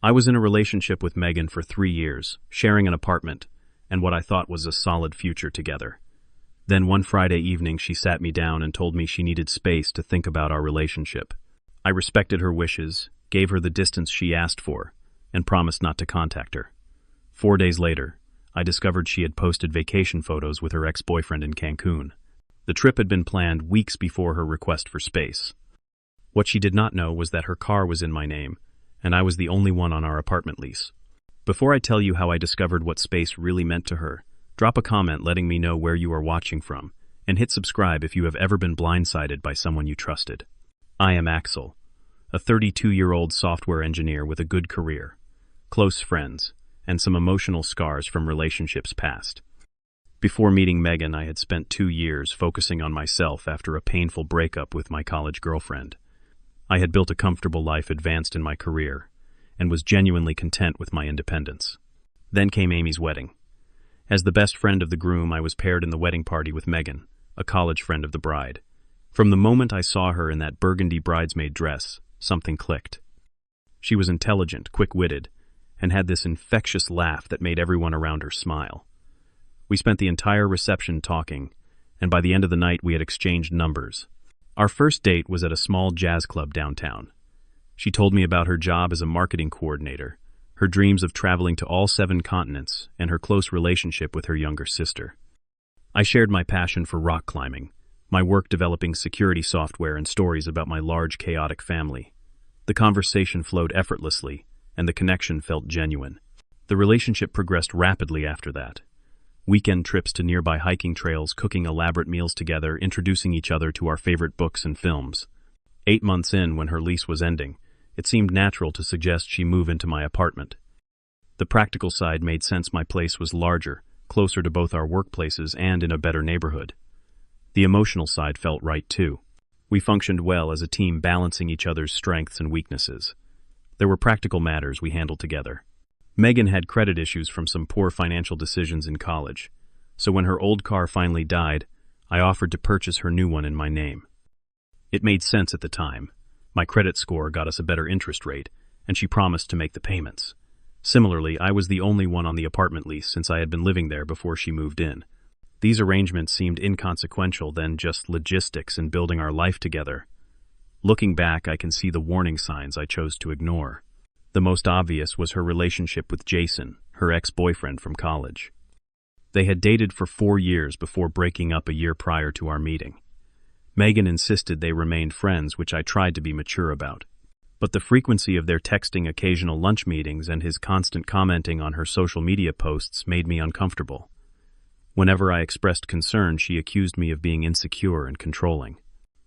I was in a relationship with Megan for 3 years, sharing an apartment, and what I thought was a solid future together. Then one Friday evening she sat me down and told me she needed space to think about our relationship. I respected her wishes, gave her the distance she asked for, and promised not to contact her. 4 days later, I discovered she had posted vacation photos with her ex-boyfriend in Cancun. The trip had been planned weeks before her request for space. What she did not know was that her car was in my name, and I was the only one on our apartment lease. Before I tell you how I discovered what space really meant to her, drop a comment letting me know where you are watching from, and hit subscribe if you have ever been blindsided by someone you trusted. I am Axel, a 32-year-old software engineer with a good career, close friends, and some emotional scars from relationships past. Before meeting Megan, I had spent 2 years focusing on myself after a painful breakup with my college girlfriend. I had built a comfortable life, advanced in my career, and was genuinely content with my independence. Then came Amy's wedding. As the best friend of the groom, I was paired in the wedding party with Megan, a college friend of the bride. From the moment I saw her in that burgundy bridesmaid dress, something clicked. She was intelligent, quick-witted, and had this infectious laugh that made everyone around her smile. We spent the entire reception talking, and by the end of the night we had exchanged numbers. Our first date was at a small jazz club downtown. She told me about her job as a marketing coordinator, her dreams of traveling to all 7 continents, and her close relationship with her younger sister. I shared my passion for rock climbing, my work developing security software, and stories about my large, chaotic family. The conversation flowed effortlessly, and the connection felt genuine. The relationship progressed rapidly after that. Weekend trips to nearby hiking trails, cooking elaborate meals together, introducing each other to our favorite books and films. 8 months in, when her lease was ending, it seemed natural to suggest she move into my apartment. The practical side made sense. My place was larger, closer to both our workplaces, and in a better neighborhood. The emotional side felt right too. We functioned well as a team, balancing each other's strengths and weaknesses. There were practical matters we handled together. Megan had credit issues from some poor financial decisions in college, so when her old car finally died, I offered to purchase her new one in my name. It made sense at the time. My credit score got us a better interest rate, and she promised to make the payments. Similarly, I was the only one on the apartment lease since I had been living there before she moved in. These arrangements seemed inconsequential, then just logistics in building our life together. Looking back, I can see the warning signs I chose to ignore. The most obvious was her relationship with Jason, her ex-boyfriend from college. They had dated for 4 years before breaking up a year prior to our meeting. Megan insisted they remained friends, which I tried to be mature about. But the frequency of their texting, occasional lunch meetings, and his constant commenting on her social media posts made me uncomfortable. Whenever I expressed concern, she accused me of being insecure and controlling.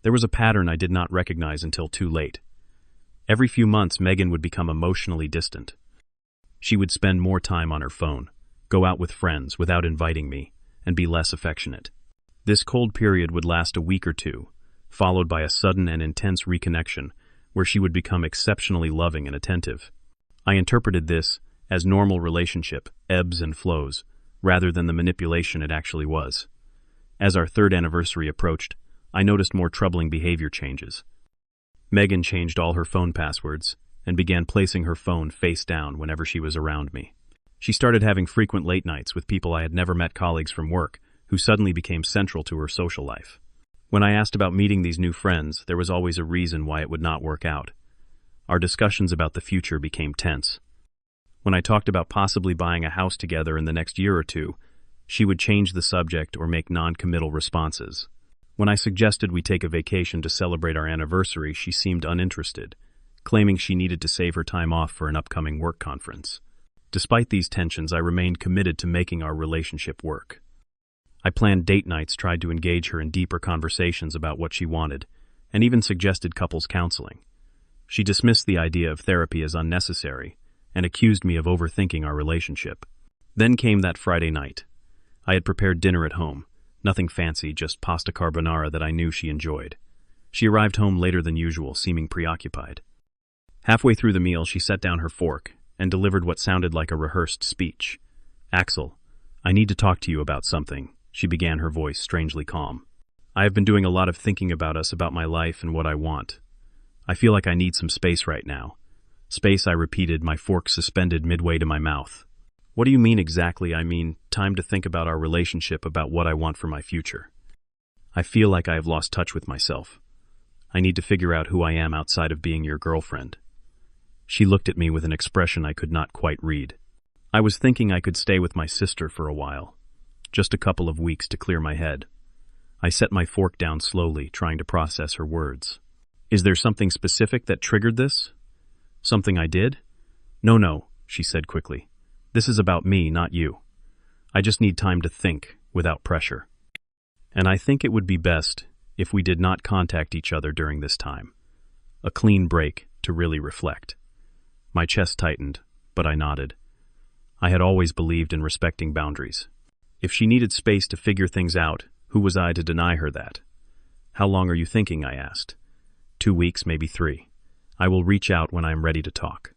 There was a pattern I did not recognize until too late. Every few months, Megan would become emotionally distant. She would spend more time on her phone, go out with friends without inviting me, and be less affectionate. This cold period would last a week or two, followed by a sudden and intense reconnection where she would become exceptionally loving and attentive. I interpreted this as normal relationship, ebbs and flows, rather than the manipulation it actually was. As our 3rd anniversary approached, I noticed more troubling behavior changes. Megan changed all her phone passwords and began placing her phone face down whenever she was around me. She started having frequent late nights with people I had never met, colleagues from work, who suddenly became central to her social life. When I asked about meeting these new friends, there was always a reason why it would not work out. Our discussions about the future became tense. When I talked about possibly buying a house together in the next year or two, she would change the subject or make non-committal responses. When I suggested we take a vacation to celebrate our anniversary, she seemed uninterested, claiming she needed to save her time off for an upcoming work conference. Despite these tensions, I remained committed to making our relationship work. I planned date nights, tried to engage her in deeper conversations about what she wanted, and even suggested couples counseling. She dismissed the idea of therapy as unnecessary and accused me of overthinking our relationship. Then came that Friday night. I had prepared dinner at home. Nothing fancy, just pasta carbonara that I knew she enjoyed. She arrived home later than usual, seeming preoccupied. Halfway through the meal, she set down her fork and delivered what sounded like a rehearsed speech. "Axel, I need to talk to you about something," she began, her voice strangely calm. "I have been doing a lot of thinking about us, about my life and what I want. I feel like I need some space right now. Space, I repeated, my fork suspended midway to my mouth. What do you mean exactly? I mean, time to think about our relationship, about what I want for my future. I feel like I have lost touch with myself. I need to figure out who I am outside of being your girlfriend. She looked at me with an expression I could not quite read. I was thinking I could stay with my sister for a while. Just a couple of weeks to clear my head. I set my fork down slowly, trying to process her words. Is there something specific that triggered this? Something I did? No, she said quickly. This is about me, not you. I just need time to think, without pressure. And I think it would be best if we did not contact each other during this time. A clean break to really reflect. My chest tightened, but I nodded. I had always believed in respecting boundaries. If she needed space to figure things out, who was I to deny her that? How long are you thinking? I asked. 2 weeks, maybe 3. I will reach out when I am ready to talk.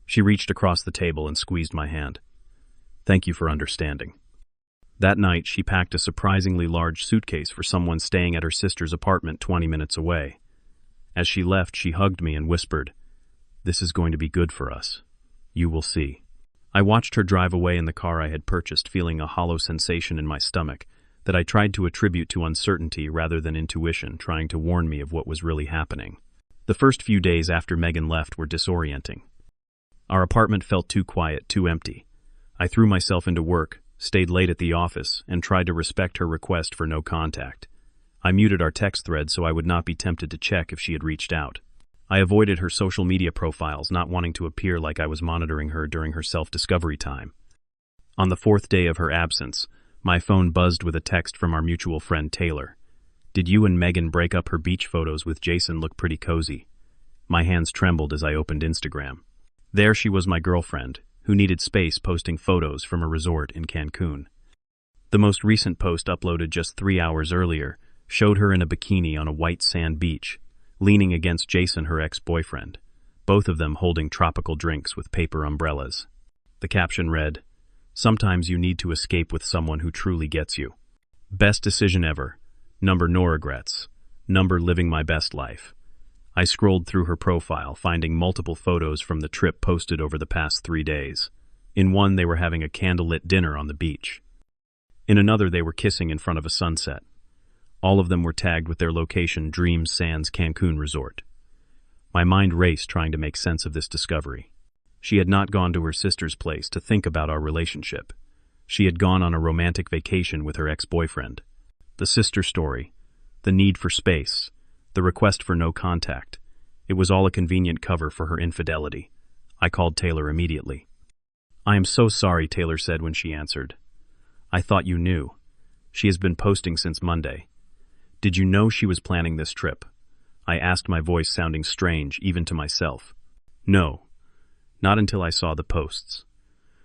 She reached across the table and squeezed my hand. Thank you for understanding. That night, she packed a surprisingly large suitcase for someone staying at her sister's apartment 20 minutes away. As she left, she hugged me and whispered, "This is going to be good for us. You will see." I watched her drive away in the car I had purchased, feeling a hollow sensation in my stomach that I tried to attribute to uncertainty rather than intuition, trying to warn me of what was really happening. The first few days after Megan left were disorienting. Our apartment felt too quiet, too empty. I threw myself into work, stayed late at the office, and tried to respect her request for no contact. I muted our text thread so I would not be tempted to check if she had reached out. I avoided her social media profiles, not wanting to appear like I was monitoring her during her self-discovery time. On the 4th day of her absence, my phone buzzed with a text from our mutual friend Taylor. "Did you and Megan break up? Her beach photos with Jason look pretty cozy." My hands trembled as I opened Instagram. There she was, my girlfriend, who needed space, posting photos from a resort in Cancun. The most recent post, uploaded just 3 hours earlier, showed her in a bikini on a white sand beach, leaning against Jason, her ex-boyfriend, both of them holding tropical drinks with paper umbrellas. The caption read, "Sometimes you need to escape with someone who truly gets you. Best decision ever. Number no regrets. Number living my best life." I scrolled through her profile, finding multiple photos from the trip posted over the past 3 days. In one, they were having a candlelit dinner on the beach. In another, they were kissing in front of a sunset. All of them were tagged with their location, Dream Sands Cancun Resort. My mind raced, trying to make sense of this discovery. She had not gone to her sister's place to think about our relationship. She had gone on a romantic vacation with her ex-boyfriend. The sister story, the need for space, the request for no contact. It was all a convenient cover for her infidelity. I called Taylor immediately. "I am so sorry," Taylor said when she answered. "I thought you knew. She has been posting since Monday." "Did you know she was planning this trip?" I asked, my voice sounding strange, even to myself. "No, not until I saw the posts.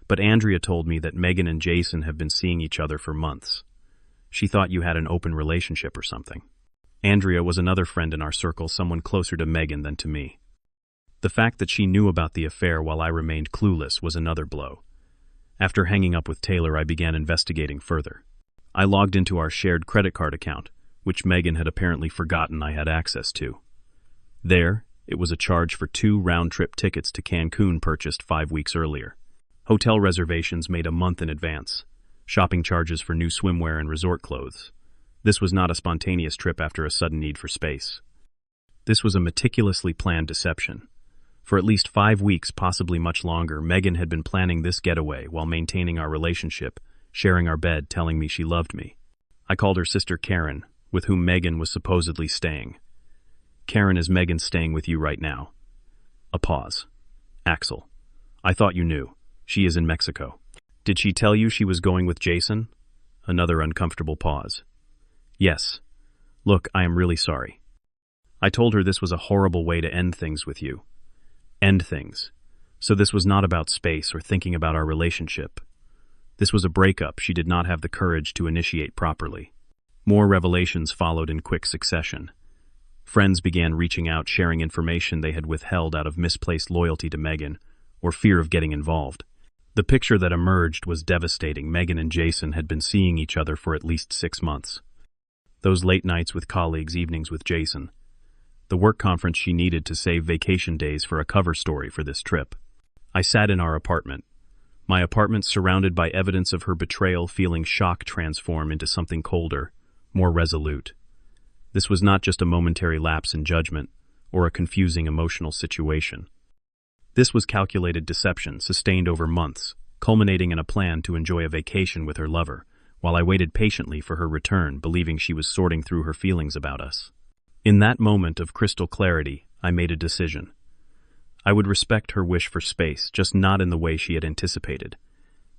But Andrea told me that Megan and Jason have been seeing each other for months. She thought you had an open relationship or something." Andrea was another friend in our circle, someone closer to Megan than to me. The fact that she knew about the affair while I remained clueless was another blow. After hanging up with Taylor, I began investigating further. I logged into our shared credit card account, which Megan had apparently forgotten I had access to. There, it was a charge for 2 round-trip tickets to Cancun purchased 5 weeks earlier. Hotel reservations made a month in advance. Shopping charges for new swimwear and resort clothes. This was not a spontaneous trip after a sudden need for space. This was a meticulously planned deception. For at least 5 weeks, possibly much longer, Megan had been planning this getaway while maintaining our relationship, sharing our bed, telling me she loved me. I called her sister Karen, with whom Megan was supposedly staying. "Karen, is Megan staying with you right now?" A pause. "Axel, I thought you knew. She is in Mexico." "Did she tell you she was going with Jason?" Another uncomfortable pause. "Yes. Look, I am really sorry. I told her this was a horrible way to end things with you. End things. So this was not about space or thinking about our relationship. This was a breakup she did not have the courage to initiate properly." More revelations followed in quick succession. Friends began reaching out, sharing information they had withheld out of misplaced loyalty to Megan or fear of getting involved. The picture that emerged was devastating. Megan and Jason had been seeing each other for at least 6 months. Those late nights with colleagues, evenings with Jason. the work conference she needed to save vacation days for a cover story for this trip. I sat in our apartment. My apartment surrounded by evidence of her betrayal, feeling shock transform into something colder, more resolute. This was not just a momentary lapse in judgment or a confusing emotional situation. This was calculated deception sustained over months, culminating in a plan to enjoy a vacation with her lover, while I waited patiently for her return, believing she was sorting through her feelings about us. In that moment of crystal clarity, I made a decision. I would respect her wish for space, just not in the way she had anticipated.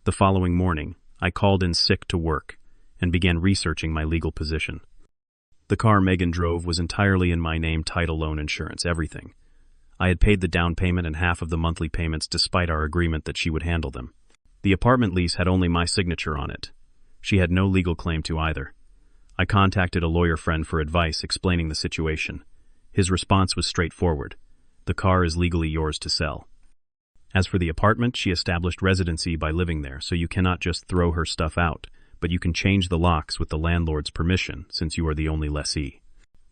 The following morning, I called in sick to work and began researching my legal position. The car Megan drove was entirely in my name, title, loan, insurance, everything. I had paid the down payment and half of the monthly payments despite our agreement that she would handle them. The apartment lease had only my signature on it. She had no legal claim to either. I contacted a lawyer friend for advice explaining the situation. His response was straightforward. The car is legally yours to sell. As for the apartment, she established residency by living there, so you cannot just throw her stuff out, but you can change the locks with the landlord's permission, since you are the only lessee.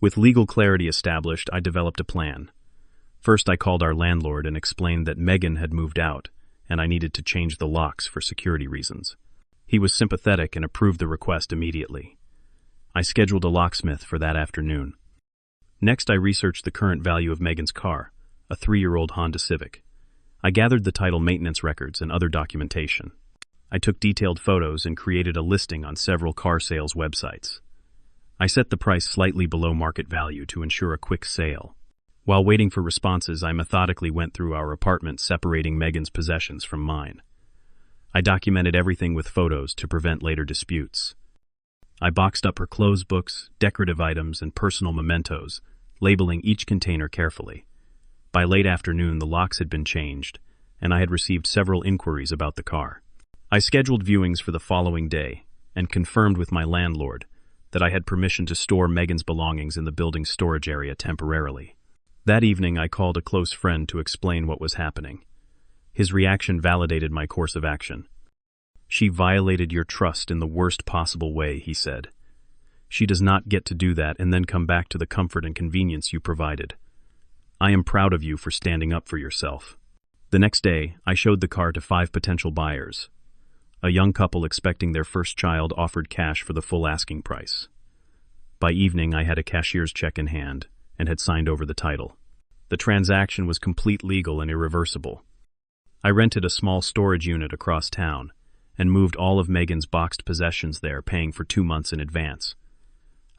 With legal clarity established, I developed a plan. First, I called our landlord and explained that Megan had moved out, and I needed to change the locks for security reasons. He was sympathetic and approved the request immediately. I scheduled a locksmith for that afternoon. Next, I researched the current value of Megan's car, a 3-year-old Honda Civic. I gathered the title, maintenance records, and other documentation. I took detailed photos and created a listing on several car sales websites. I set the price slightly below market value to ensure a quick sale. While waiting for responses, I methodically went through our apartment, separating Megan's possessions from mine. I documented everything with photos to prevent later disputes. I boxed up her clothes, books, decorative items, and personal mementos, labeling each container carefully. By late afternoon, the locks had been changed, and I had received several inquiries about the car. I scheduled viewings for the following day and confirmed with my landlord that I had permission to store Megan's belongings in the building's storage area temporarily. That evening, I called a close friend to explain what was happening. His reaction validated my course of action. "She violated your trust in the worst possible way," he said. "She does not get to do that and then come back to the comfort and convenience you provided. I am proud of you for standing up for yourself." The next day, I showed the car to 5 potential buyers. A young couple expecting their first child offered cash for the full asking price. By evening, I had a cashier's check in hand and had signed over the title. The transaction was complete, legal, and irreversible. I rented a small storage unit across town and moved all of Megan's boxed possessions there, paying for 2 months in advance.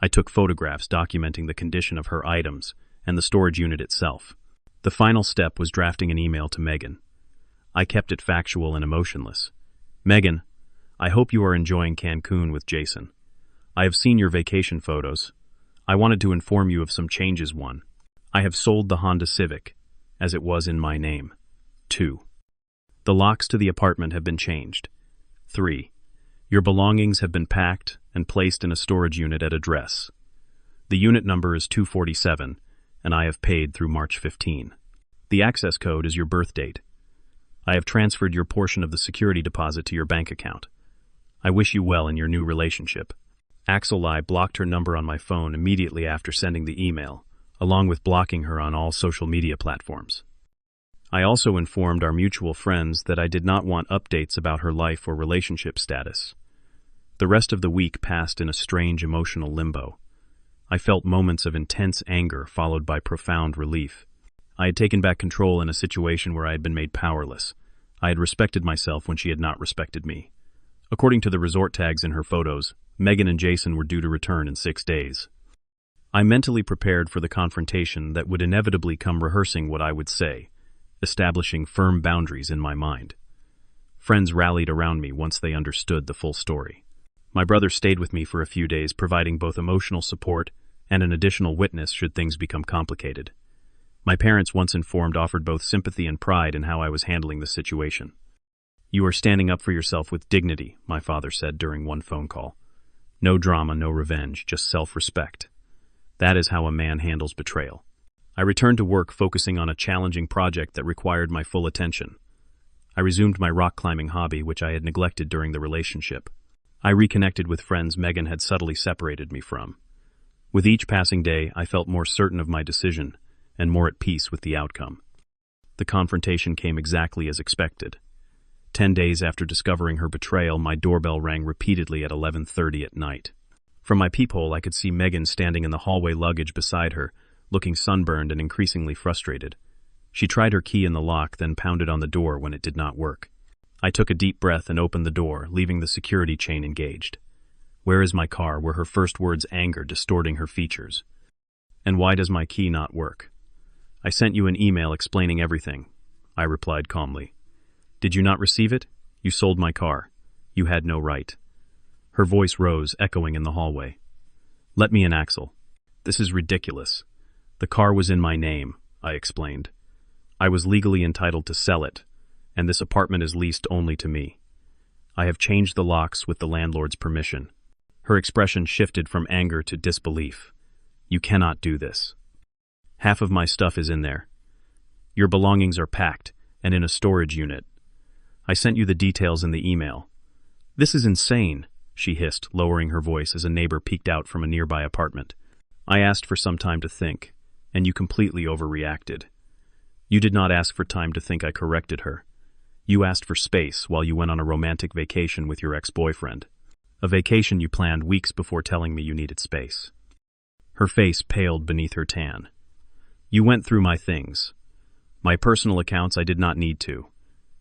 I took photographs documenting the condition of her items and the storage unit itself. The final step was drafting an email to Megan. I kept it factual and emotionless. "Megan, I hope you are enjoying Cancun with Jason. I have seen your vacation photos. I wanted to inform you of some changes. 1. I have sold the Honda Civic, as it was in my name. 2. The locks to the apartment have been changed. 3. Your belongings have been packed and placed in a storage unit at address. The unit number is 247, and I have paid through March 15. The access code is your birth date. I have transferred your portion of the security deposit to your bank account. I wish you well in your new relationship." Axel. I blocked her number on my phone immediately after sending the email, along with blocking her on all social media platforms. I also informed our mutual friends that I did not want updates about her life or relationship status. The rest of the week passed in a strange emotional limbo. I felt moments of intense anger followed by profound relief. I had taken back control in a situation where I had been made powerless. I had respected myself when she had not respected me. According to the resort tags in her photos, Megan and Jason were due to return in 6 days. I mentally prepared for the confrontation that would inevitably come, rehearsing what I would say, establishing firm boundaries in my mind. Friends rallied around me once they understood the full story. My brother stayed with me for a few days, providing both emotional support and an additional witness should things become complicated. My parents, once informed, offered both sympathy and pride in how I was handling the situation. "You are standing up for yourself with dignity," my father said during one phone call. "No drama, no revenge, just self-respect. That is how a man handles betrayal." I returned to work, focusing on a challenging project that required my full attention. I resumed my rock climbing hobby, which I had neglected during the relationship. I reconnected with friends Megan had subtly separated me from. With each passing day, I felt more certain of my decision and more at peace with the outcome. The confrontation came exactly as expected. 10 days after discovering her betrayal, my doorbell rang repeatedly at 11:30 at night. From my peephole, I could see Megan standing in the hallway, luggage beside her, looking sunburned and increasingly frustrated. She tried her key in the lock, then pounded on the door when it did not work. I took a deep breath and opened the door, leaving the security chain engaged. "Where is my car?" were her first words, anger distorting her features. "And why does my key not work?" "I sent you an email explaining everything," I replied calmly. "Did you not receive it? You sold my car. You had no right." Her voice rose, echoing in the hallway. "Let me in, Axel. This is ridiculous. The car was in my name," I explained. "I was legally entitled to sell it, and this apartment is leased only to me. I have changed the locks with the landlord's permission." Her expression shifted from anger to disbelief. "You cannot do this. Half of my stuff is in there. Your belongings are packed and in a storage unit. I sent you the details in the email." "This is insane," she hissed, lowering her voice as a neighbor peeked out from a nearby apartment. "I asked for some time to think, and you completely overreacted. You did not ask for time to think," I corrected her. "You asked for space while you went on a romantic vacation with your ex-boyfriend. A vacation you planned weeks before telling me you needed space." Her face paled beneath her tan. "You went through my things. My personal accounts I did not need to.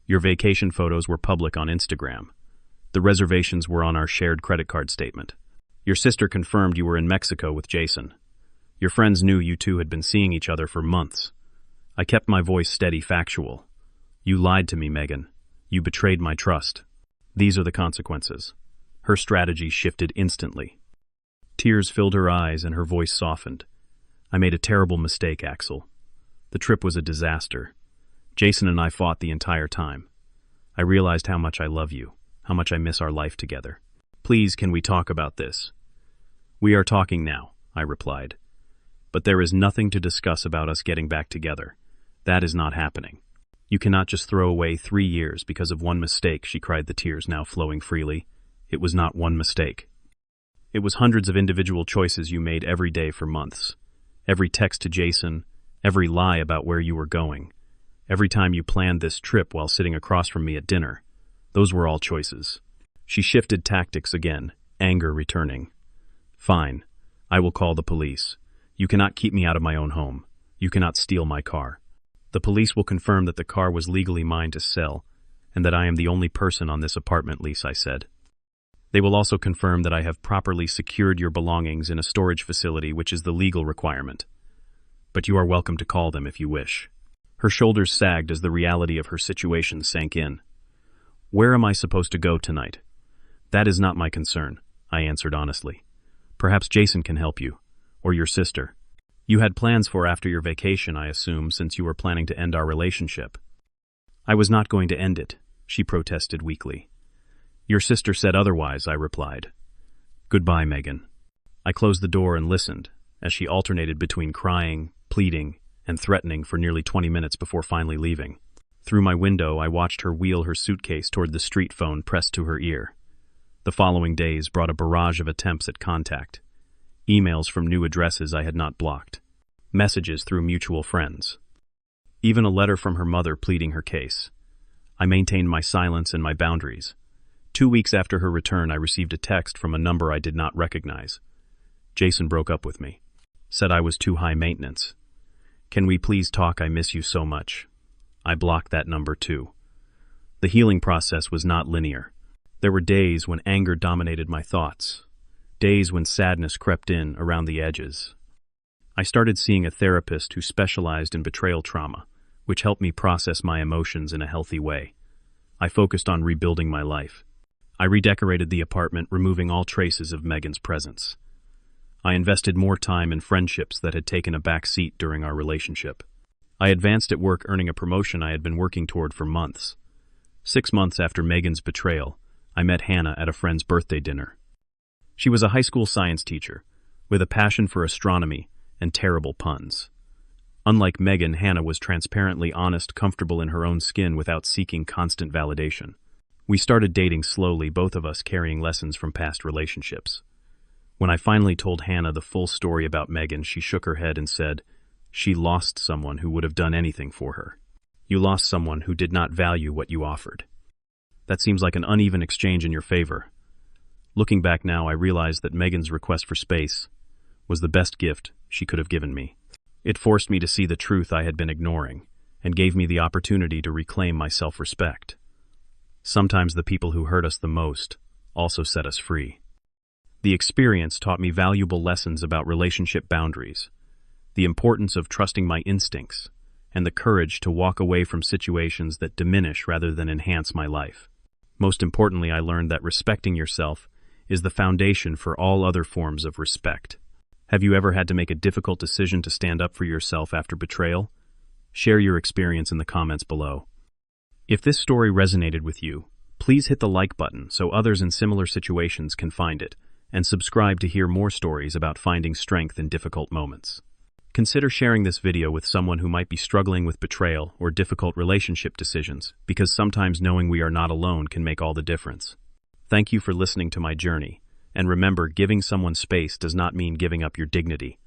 Your vacation photos were public on Instagram. The reservations were on our shared credit card statement. Your sister confirmed you were in Mexico with Jason. Your friends knew you two had been seeing each other for months. I kept my voice steady, factual. You lied to me, Megan. You betrayed my trust. These are the consequences." Her strategy shifted instantly. Tears filled her eyes and her voice softened. "I made a terrible mistake, Axel. The trip was a disaster. Jason and I fought the entire time. I realized how much I love you, how much I miss our life together. Please, can we talk about this?" "We are talking now," I replied. "But there is nothing to discuss about us getting back together. That is not happening. You cannot just throw away 3 years because of one mistake," she cried, the tears now flowing freely. "It was not one mistake. It was hundreds of individual choices you made every day for months. Every text to Jason, every lie about where you were going, every time you planned this trip while sitting across from me at dinner. Those were all choices." She shifted tactics again, anger returning. "Fine. I will call the police. You cannot keep me out of my own home. You cannot steal my car. The police will confirm that the car was legally mine to sell, and that I am the only person on this apartment lease," I said. "They will also confirm that I have properly secured your belongings in a storage facility, which is the legal requirement. But you are welcome to call them if you wish." Her shoulders sagged as the reality of her situation sank in. "Where am I supposed to go tonight?" "That is not my concern," I answered honestly. "Perhaps Jason can help you, or your sister. You had plans for after your vacation, I assume, since you were planning to end our relationship." "I was not going to end it," she protested weakly. "Your sister said otherwise," I replied. "Goodbye, Megan." I closed the door and listened, as she alternated between crying, pleading, and threatening for nearly 20 minutes before finally leaving. Through my window, I watched her wheel her suitcase toward the street phone pressed to her ear. The following days brought a barrage of attempts at contact. Emails from new addresses I had not blocked. Messages through mutual friends. Even a letter from her mother pleading her case. I maintained my silence and my boundaries. 2 weeks after her return, I received a text from a number I did not recognize. "Jason broke up with me. Said I was too high maintenance. Can we please talk? I miss you so much." I blocked that number too. The healing process was not linear. There were days when anger dominated my thoughts. Days when sadness crept in around the edges. I started seeing a therapist who specialized in betrayal trauma, which helped me process my emotions in a healthy way. I focused on rebuilding my life. I redecorated the apartment, removing all traces of Megan's presence. I invested more time in friendships that had taken a back seat during our relationship. I advanced at work, earning a promotion I had been working toward for months. 6 months after Megan's betrayal, I met Hannah at a friend's birthday dinner. She was a high school science teacher, with a passion for astronomy and terrible puns. Unlike Megan, Hannah was transparently honest, comfortable in her own skin without seeking constant validation. We started dating slowly, both of us carrying lessons from past relationships. When I finally told Hannah the full story about Megan, she shook her head and said, "She lost someone who would have done anything for her. You lost someone who did not value what you offered." That seems like an uneven exchange in your favor. Looking back now, I realize that Megan's request for space was the best gift she could have given me. It forced me to see the truth I had been ignoring, and gave me the opportunity to reclaim my self-respect. Sometimes the people who hurt us the most also set us free. The experience taught me valuable lessons about relationship boundaries, the importance of trusting my instincts, and the courage to walk away from situations that diminish rather than enhance my life. Most importantly, I learned that respecting yourself is the foundation for all other forms of respect. Have you ever had to make a difficult decision to stand up for yourself after betrayal? Share your experience in the comments below. If this story resonated with you, please hit the like button so others in similar situations can find it, and subscribe to hear more stories about finding strength in difficult moments. Consider sharing this video with someone who might be struggling with betrayal or difficult relationship decisions, because sometimes knowing we are not alone can make all the difference. Thank you for listening to my journey, and remember, giving someone space does not mean giving up your dignity.